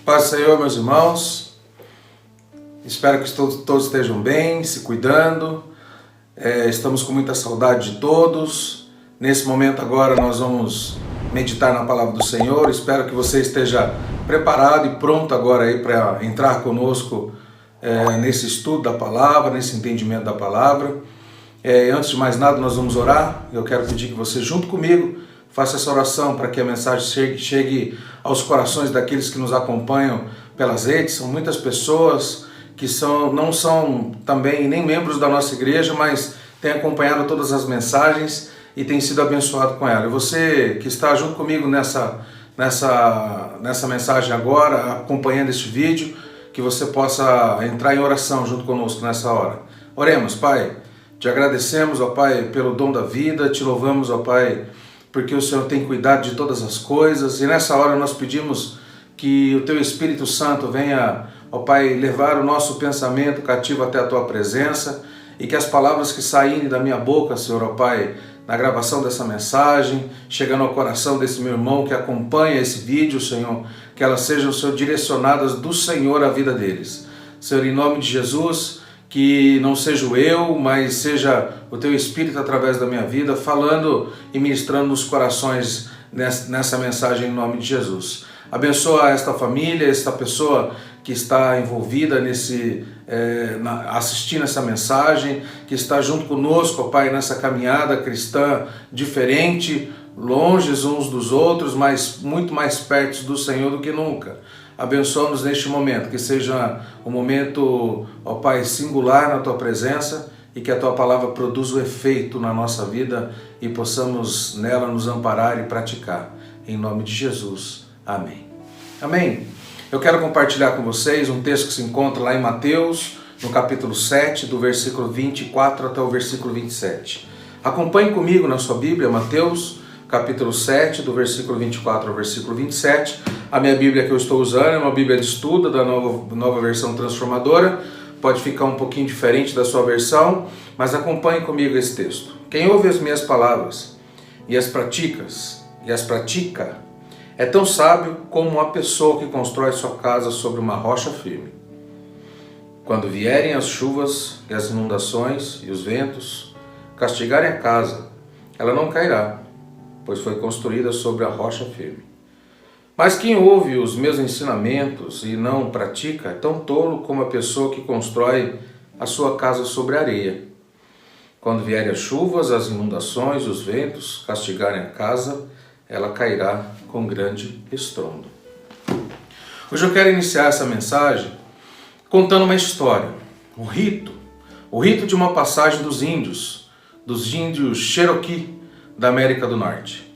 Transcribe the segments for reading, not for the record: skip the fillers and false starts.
Paz do Senhor, meus irmãos. Espero que todos estejam bem, se cuidando. Estamos com muita saudade de todos. Nesse momento agora nós vamos meditar na palavra do Senhor. Espero que você esteja preparado e pronto agora aí para entrar conosco nesse estudo da palavra, nesse entendimento da palavra. Antes de mais nada, nós vamos orar. Eu quero pedir que você, junto comigo, faça essa oração para que a mensagem chegue aos corações daqueles que nos acompanham pelas redes. São muitas pessoas que não são também nem membros da nossa igreja, mas têm acompanhado todas as mensagens e têm sido abençoado com ela. E você que está junto comigo nessa mensagem agora, acompanhando este vídeo, que você possa entrar em oração junto conosco nessa hora. Oremos, Pai. Te agradecemos, ó Pai, pelo dom da vida, te louvamos, ó Pai, porque o Senhor tem cuidado de todas as coisas, e nessa hora nós pedimos que o Teu Espírito Santo venha, ó Pai, levar o nosso pensamento cativo até a Tua presença, e que as palavras que saírem da minha boca, Senhor, ó Pai, na gravação dessa mensagem, chegando ao coração desse meu irmão que acompanha esse vídeo, Senhor, que elas sejam, Senhor, direcionadas do Senhor à vida deles. Senhor, em nome de Jesus, que não seja eu, mas seja o Teu Espírito através da minha vida, falando e ministrando nos corações nessa mensagem em nome de Jesus. Abençoa esta família, esta pessoa que está envolvida assistindo essa mensagem, que está junto conosco, ó Pai, nessa caminhada cristã diferente, longe uns dos outros, mas muito mais perto do Senhor do que nunca. Abençoa-nos neste momento, que seja um momento, ó Pai, singular na Tua presença e que a Tua palavra produza o efeito na nossa vida e possamos nela nos amparar e praticar. Em nome de Jesus. Amém. Amém. Eu quero compartilhar com vocês um texto que se encontra lá em Mateus, no capítulo 7, do versículo 24 até o versículo 27. Acompanhe comigo na sua Bíblia, Mateus, capítulo 7, do versículo 24 ao versículo 27. A minha Bíblia que eu estou usando é uma Bíblia de estudo da nova versão transformadora. Pode ficar um pouquinho diferente da sua versão, mas acompanhe comigo esse texto. Quem ouve as minhas palavras e as pratica, é tão sábio como uma pessoa que constrói sua casa sobre uma rocha firme. Quando vierem as chuvas e as inundações e os ventos castigarem a casa, ela não cairá, pois foi construída sobre a rocha firme. Mas quem ouve os meus ensinamentos e não pratica é tão tolo como a pessoa que constrói a sua casa sobre a areia. Quando vierem as chuvas, as inundações, os ventos castigarem a casa, ela cairá com grande estrondo. Hoje eu quero iniciar essa mensagem contando uma história, o rito de uma passagem dos índios Cherokee da América do Norte.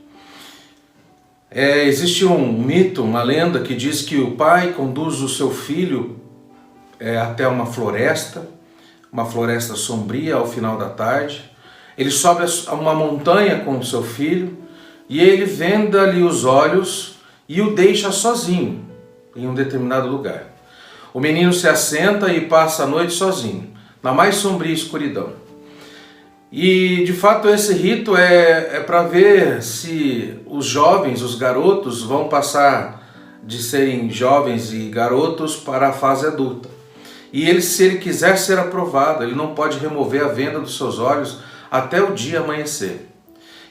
Existe um mito, uma lenda que diz que o pai conduz o seu filho até uma floresta sombria ao final da tarde. Ele sobe a uma montanha com o seu filho e ele venda-lhe os olhos e o deixa sozinho em um determinado lugar. O menino se assenta e passa a noite sozinho, na mais sombria escuridão. E de fato esse rito é para ver se os jovens, os garotos, vão passar de serem jovens e garotos para a fase adulta. E se ele quiser ser aprovado, ele não pode remover a venda dos seus olhos até o dia amanhecer.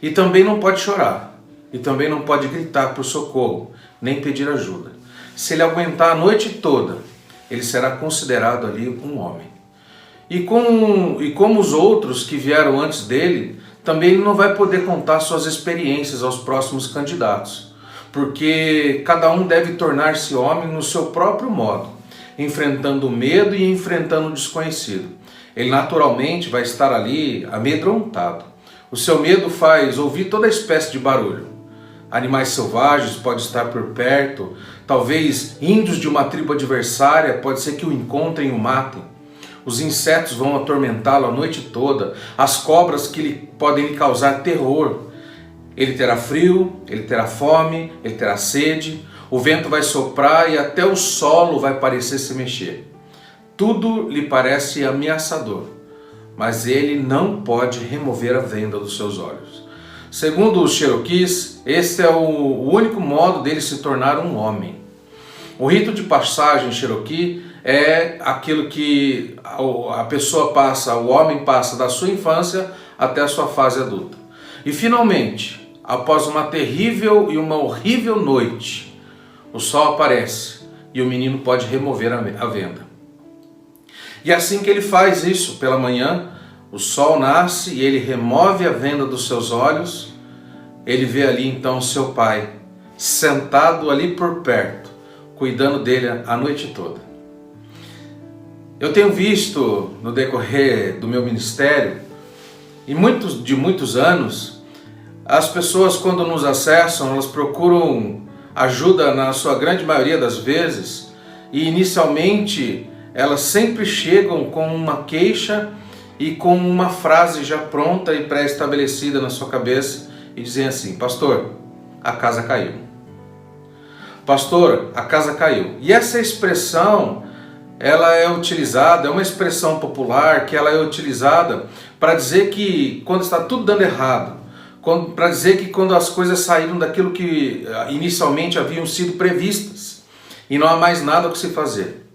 E também não pode chorar, e também não pode gritar por socorro, nem pedir ajuda. Se ele aguentar a noite toda, ele será considerado ali um homem. E como os outros que vieram antes dele, também ele não vai poder contar suas experiências aos próximos candidatos, porque cada um deve tornar-se homem no seu próprio modo, enfrentando o medo e enfrentando o desconhecido. Ele naturalmente vai estar ali amedrontado. O seu medo faz ouvir toda espécie de barulho. Animais selvagens podem estar por perto, talvez índios de uma tribo adversária, pode ser que o encontrem e o matem. Os insetos vão atormentá-lo a noite toda, as cobras que podem lhe causar terror. Ele terá frio, ele terá fome, ele terá sede, o vento vai soprar e até o solo vai parecer se mexer. Tudo lhe parece ameaçador, mas ele não pode remover a venda dos seus olhos. Segundo os Cherokees, esse é o único modo dele se tornar um homem. O rito de passagem Cherokee é aquilo que a pessoa passa, o homem passa da sua infância até a sua fase adulta. E finalmente, após uma terrível e uma horrível noite, o sol aparece e o menino pode remover a venda. E assim que ele faz isso pela manhã, o sol nasce e ele remove a venda dos seus olhos. Ele vê ali então seu pai sentado ali por perto, cuidando dele a noite toda. Eu tenho visto no decorrer do meu ministério, e de muitos anos, as pessoas quando nos acessam, elas procuram ajuda na sua grande maioria das vezes, e inicialmente elas sempre chegam com uma queixa e com uma frase já pronta e pré-estabelecida na sua cabeça e dizem assim: pastor, a casa caiu. Pastor, a casa caiu. E essa expressão, ela é utilizada, é uma expressão popular que ela é utilizada para dizer que quando está tudo dando errado, para dizer que quando as coisas saíram daquilo que inicialmente haviam sido previstas e não há mais nada o que se fazer.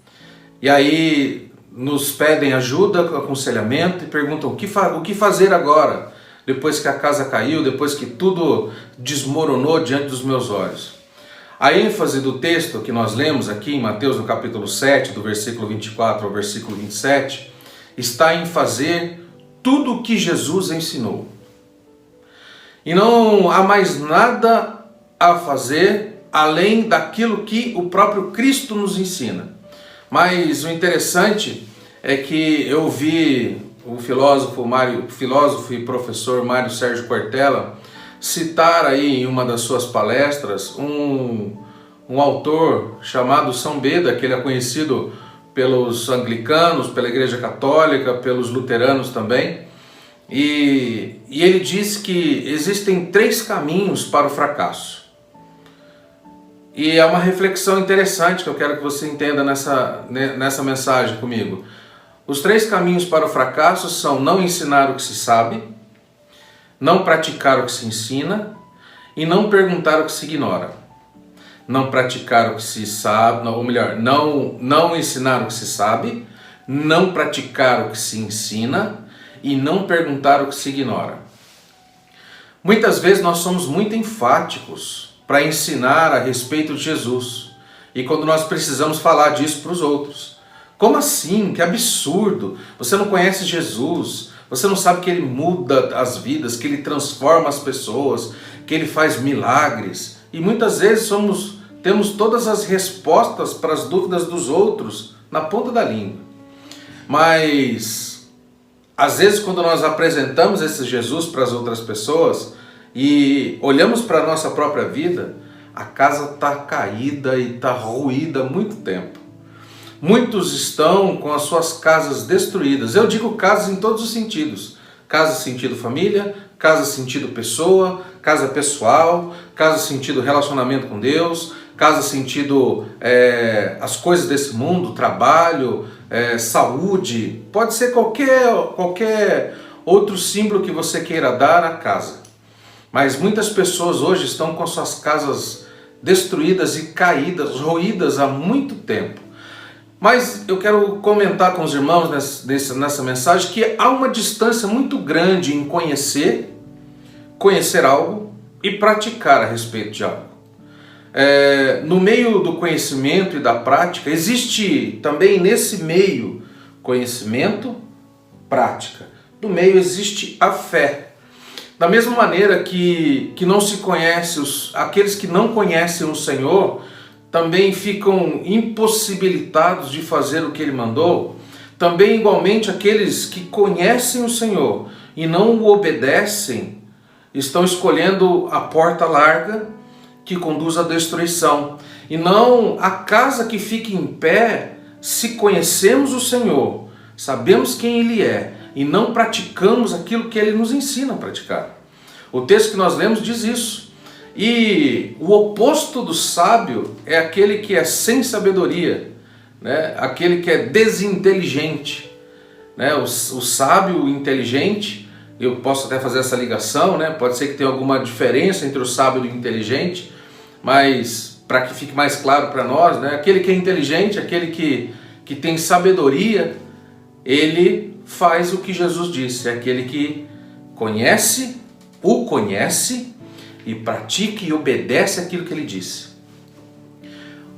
E aí nos pedem ajuda, aconselhamento e perguntam o que fazer agora, depois que a casa caiu, depois que tudo desmoronou diante dos meus olhos. A ênfase do texto que nós lemos aqui em Mateus no capítulo 7, do versículo 24 ao versículo 27, está em fazer tudo o que Jesus ensinou. E não há mais nada a fazer além daquilo que o próprio Cristo nos ensina. Mas o interessante é que eu vi o filósofo e professor Mário Sérgio Cortella citar aí em uma das suas palestras um autor chamado São Beda, que ele é conhecido pelos anglicanos, pela Igreja Católica, pelos luteranos também. E ele diz que existem 3 caminhos para o fracasso. E é uma reflexão interessante que eu quero que você entenda nessa mensagem comigo. Os 3 caminhos para o fracasso são não ensinar o que se sabe, não praticar o que se ensina e não perguntar o que se ignora. Não praticar o que se sabe, ou melhor, não ensinar o que se sabe, não praticar o que se ensina e não perguntar o que se ignora. Muitas vezes nós somos muito enfáticos para ensinar a respeito de Jesus e quando nós precisamos falar disso para os outros. Como assim? Que absurdo! Você não conhece Jesus, você não sabe que Ele muda as vidas, que Ele transforma as pessoas, que Ele faz milagres. E muitas vezes temos todas as respostas para as dúvidas dos outros na ponta da língua. Mas, às vezes, quando nós apresentamos esse Jesus para as outras pessoas e olhamos para a nossa própria vida, a casa está caída e está ruída há muito tempo. Muitos estão com as suas casas destruídas. Eu digo casas em todos os sentidos. Casa sentido família, casa sentido pessoa, casa pessoal, casa sentido relacionamento com Deus, casa sentido as coisas desse mundo, trabalho, saúde. Pode ser qualquer outro símbolo que você queira dar à casa. Mas muitas pessoas hoje estão com suas casas destruídas e caídas, ruídas há muito tempo. Mas eu quero comentar com os irmãos nessa mensagem que há uma distância muito grande em conhecer algo e praticar a respeito de algo. No meio do conhecimento e da prática, existe também nesse meio conhecimento, prática. No meio existe a fé. Da mesma maneira que não se conhece, aqueles que não conhecem o Senhor também ficam impossibilitados de fazer o que Ele mandou, também igualmente aqueles que conhecem o Senhor e não o obedecem, estão escolhendo a porta larga que conduz à destruição, e não a casa que fica em pé se conhecemos o Senhor, sabemos quem Ele é e não praticamos aquilo que Ele nos ensina a praticar. O texto que nós lemos diz isso. E o oposto do sábio é aquele que é sem sabedoria, né? Aquele que é desinteligente, né? O sábio, o inteligente, eu posso até fazer essa ligação, né? Pode ser que tenha alguma diferença entre o sábio e o inteligente, mas para que fique mais claro para nós, né? Aquele que é inteligente, aquele que tem sabedoria, ele faz o que Jesus disse, é aquele que conhece e pratica e obedece aquilo que ele disse.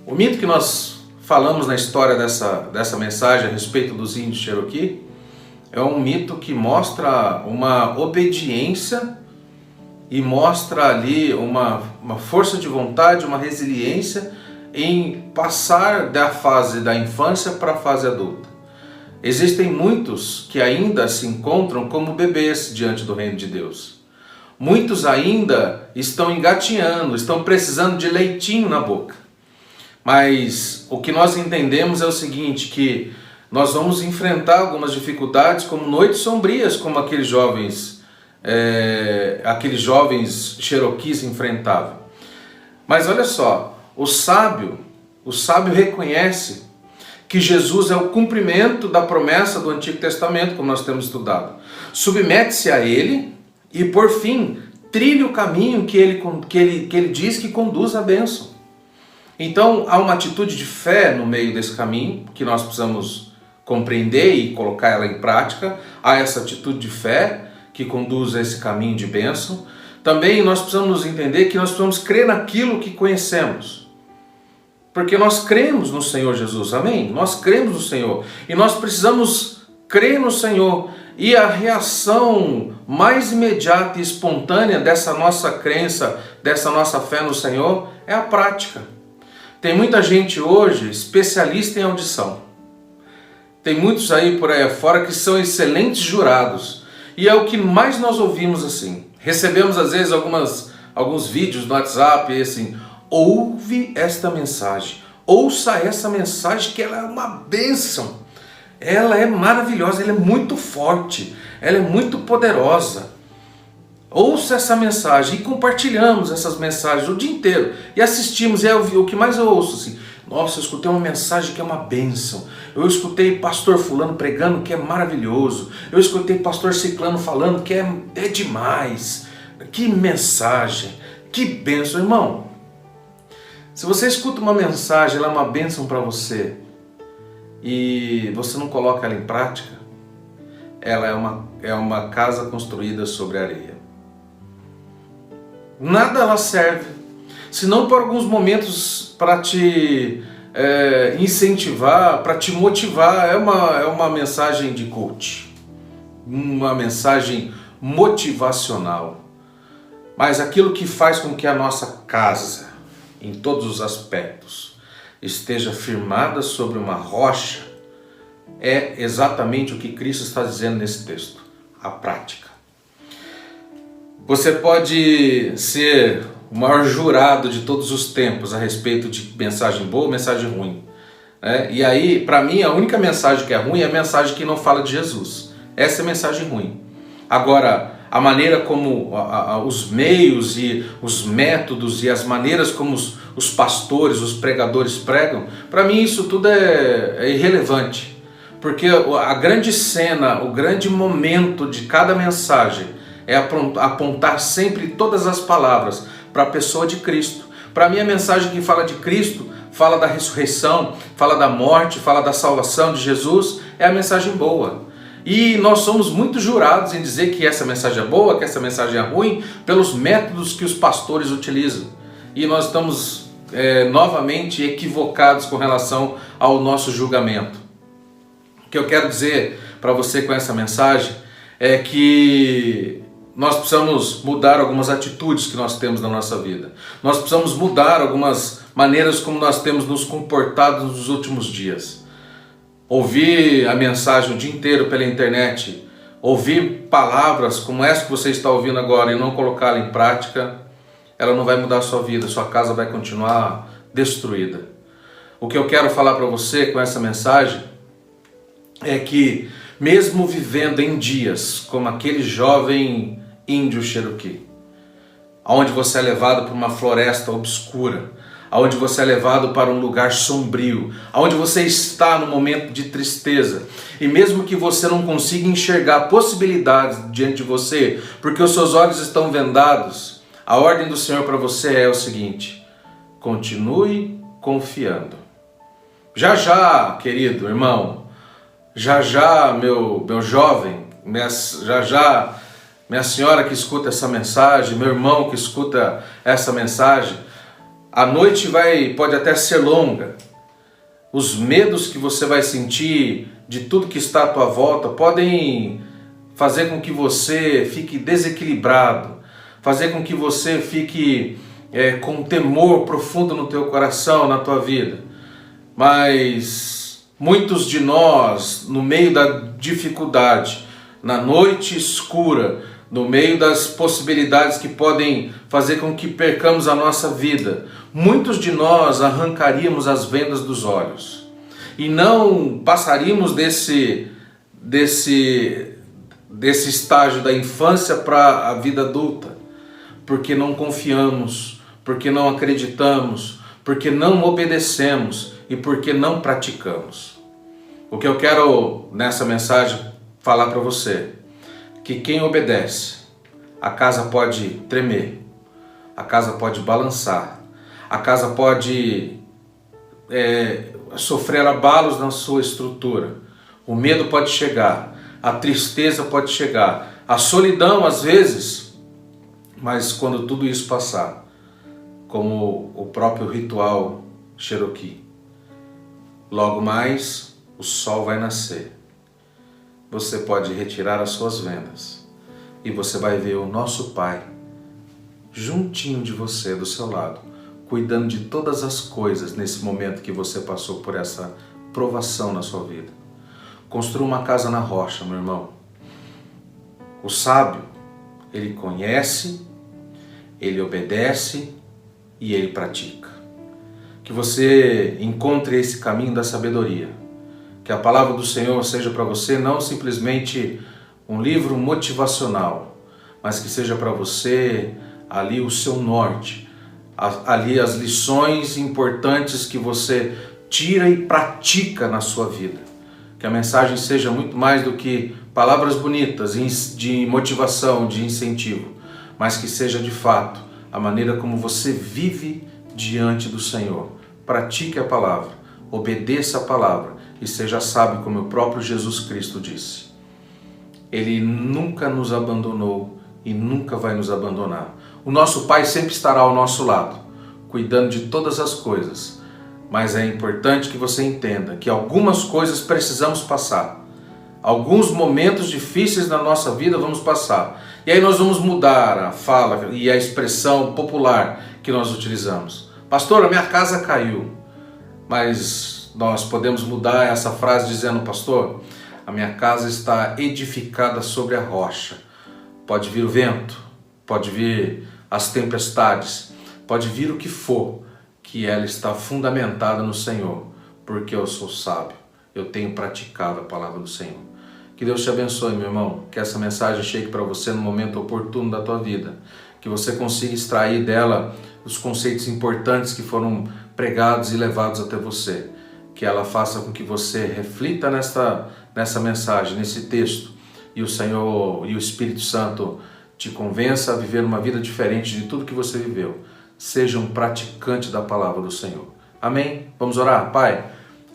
O mito que nós falamos na história dessa mensagem a respeito dos índios Cherokee é um mito que mostra uma obediência e mostra ali uma força de vontade, uma resiliência em passar da fase da infância para a fase adulta. Existem muitos que ainda se encontram como bebês diante do reino de Deus. Muitos ainda estão engatinhando, estão precisando de leitinho na boca. Mas o que nós entendemos é o seguinte, que nós vamos enfrentar algumas dificuldades como noites sombrias, como aqueles jovens Cherokees enfrentavam. Mas olha só, o sábio reconhece que Jesus é o cumprimento da promessa do Antigo Testamento, como nós temos estudado. Submete-se a ele e, por fim, trilha o caminho que ele diz que conduz à bênção. Então, há uma atitude de fé no meio desse caminho, que nós precisamos compreender e colocar ela em prática. Há essa atitude de fé que conduz a esse caminho de bênção. Também nós precisamos entender que nós precisamos crer naquilo que conhecemos. Porque nós cremos no Senhor Jesus, amém? Nós cremos no Senhor e nós precisamos crer no Senhor. E a reação mais imediata e espontânea dessa nossa crença, dessa nossa fé no Senhor, é a prática. Tem muita gente hoje especialista em audição. Tem muitos aí por aí afora que são excelentes jurados. E é o que mais nós ouvimos assim. Recebemos às vezes alguns vídeos no WhatsApp e assim: ouve esta mensagem, ouça essa mensagem que ela é uma bênção. Ela é maravilhosa, ela é muito forte, ela é muito poderosa. Ouça essa mensagem e compartilhamos essas mensagens o dia inteiro. E assistimos, e o que mais eu ouço assim: nossa, eu escutei uma mensagem que é uma bênção. Eu escutei pastor fulano pregando que é maravilhoso. Eu escutei pastor ciclano falando que é demais. Que mensagem, que bênção, irmão. Se você escuta uma mensagem, ela é uma bênção para você e você não coloca ela em prática, ela é uma casa construída sobre areia. Nada ela serve, senão por alguns momentos para te incentivar, para te motivar. É uma mensagem de coach, uma mensagem motivacional. Mas aquilo que faz com que a nossa casa, em todos os aspectos, esteja firmada sobre uma rocha, é exatamente o que Cristo está dizendo nesse texto: a prática. Você pode ser o maior jurado de todos os tempos a respeito de mensagem boa ou mensagem ruim, né? E aí, para mim, a única mensagem que é ruim é a mensagem que não fala de Jesus. Essa é a mensagem ruim. Agora, a maneira como os meios e os métodos e as maneiras como os pastores, os pregadores pregam, para mim isso tudo é irrelevante. Porque a grande cena, o grande momento de cada mensagem é apontar sempre todas as palavras para a pessoa de Cristo. Para mim a mensagem que fala de Cristo, fala da ressurreição, fala da morte, fala da salvação de Jesus, é a mensagem boa. E nós somos muito jurados em dizer que essa mensagem é boa, que essa mensagem é ruim, pelos métodos que os pastores utilizam. E nós estamos novamente equivocados com relação ao nosso julgamento. O que eu quero dizer para você com essa mensagem é que nós precisamos mudar algumas atitudes que nós temos na nossa vida. Nós precisamos mudar algumas maneiras como nós temos nos comportado nos últimos dias. Ouvir a mensagem o dia inteiro pela internet, ouvir palavras como essa que você está ouvindo agora e não colocá-la em prática, ela não vai mudar a sua vida, sua casa vai continuar destruída. O que eu quero falar para você com essa mensagem é que, mesmo vivendo em dias como aquele jovem índio Cherokee, onde você é levado para uma floresta obscura, onde você é levado para um lugar sombrio, onde você está no momento de tristeza, e mesmo que você não consiga enxergar possibilidades diante de você, porque os seus olhos estão vendados, a ordem do Senhor para você é o seguinte: continue confiando. Já já, querido irmão, já já, meu jovem, já já, minha senhora que escuta essa mensagem, meu irmão que escuta essa mensagem, a noite pode até ser longa. Os medos que você vai sentir de tudo que está à tua volta podem fazer com que você fique desequilibrado, fazer com que você fique com um temor profundo no teu coração, na tua vida. Mas muitos de nós, no meio da dificuldade, na noite escura, no meio das possibilidades que podem fazer com que percamos a nossa vida, muitos de nós arrancaríamos as vendas dos olhos e não passaríamos desse estágio da infância para a vida adulta, porque não confiamos, porque não acreditamos, porque não obedecemos e porque não praticamos. O que eu quero nessa mensagem falar para você, que quem obedece, a casa pode tremer, a casa pode balançar, a casa pode sofrer abalos na sua estrutura, o medo pode chegar, a tristeza pode chegar, a solidão às vezes, mas quando tudo isso passar, como o próprio ritual Cherokee, logo mais o sol vai nascer. Você pode retirar as suas vendas e você vai ver o nosso Pai juntinho de você, do seu lado, cuidando de todas as coisas nesse momento que você passou por essa provação na sua vida. Construa uma casa na rocha, meu irmão. O sábio, ele conhece, ele obedece e ele pratica. Que você encontre esse caminho da sabedoria. Que a palavra do Senhor seja para você não simplesmente um livro motivacional, mas que seja para você ali o seu norte, ali as lições importantes que você tira e pratica na sua vida. Que a mensagem seja muito mais do que palavras bonitas de motivação, de incentivo, mas que seja de fato a maneira como você vive diante do Senhor. Pratique a palavra, obedeça a palavra e seja sábio como o próprio Jesus Cristo disse. Ele nunca nos abandonou e nunca vai nos abandonar. O nosso Pai sempre estará ao nosso lado, cuidando de todas as coisas. Mas é importante que você entenda que algumas coisas precisamos passar. Alguns momentos difíceis na nossa vida vamos passar. E aí nós vamos mudar a fala e a expressão popular que nós utilizamos. Pastor, a minha casa caiu. Mas nós podemos mudar essa frase dizendo, pastor, a minha casa está edificada sobre a rocha. Pode vir o vento, pode vir as tempestades, pode vir o que for, que ela está fundamentada no Senhor, porque eu sou sábio, eu tenho praticado a palavra do Senhor. Que Deus te abençoe, meu irmão, que essa mensagem chegue para você no momento oportuno da tua vida, que você consiga extrair dela os conceitos importantes que foram pregados e levados até você, que ela faça com que você reflita nessa mensagem, nesse texto, e o Senhor e o Espírito Santo te convença a viver uma vida diferente de tudo que você viveu. Seja um praticante da palavra do Senhor. Amém? Vamos orar? Pai,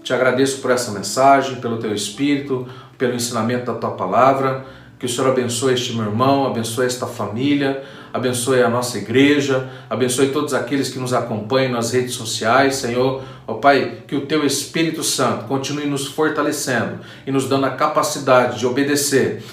te agradeço por essa mensagem, pelo teu Espírito, pelo ensinamento da tua palavra. Que o Senhor abençoe este meu irmão, abençoe esta família, abençoe a nossa igreja, abençoe todos aqueles que nos acompanham nas redes sociais, Senhor. Ó Pai, que o Teu Espírito Santo continue nos fortalecendo e nos dando a capacidade de obedecer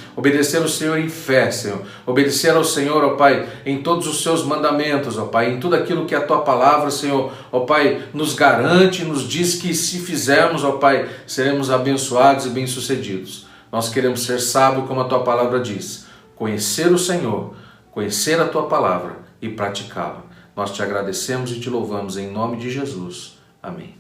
ao Senhor em fé, Senhor, obedecer ao Senhor, ó Pai, em todos os Seus mandamentos, ó Pai, em tudo aquilo que a Tua palavra, Senhor, ó Pai, nos garante, nos diz que se fizermos, ó Pai, seremos abençoados e bem-sucedidos. Nós queremos ser sábios, como a Tua palavra diz, conhecer o Senhor, conhecer a Tua palavra e praticá-la. Nós te agradecemos e te louvamos em nome de Jesus. Amém.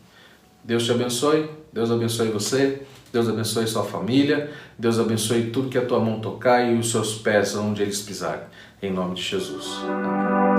Deus te abençoe, Deus abençoe você, Deus abençoe sua família, Deus abençoe tudo que a tua mão tocar e os seus pés onde eles pisarem. Em nome de Jesus. Amém.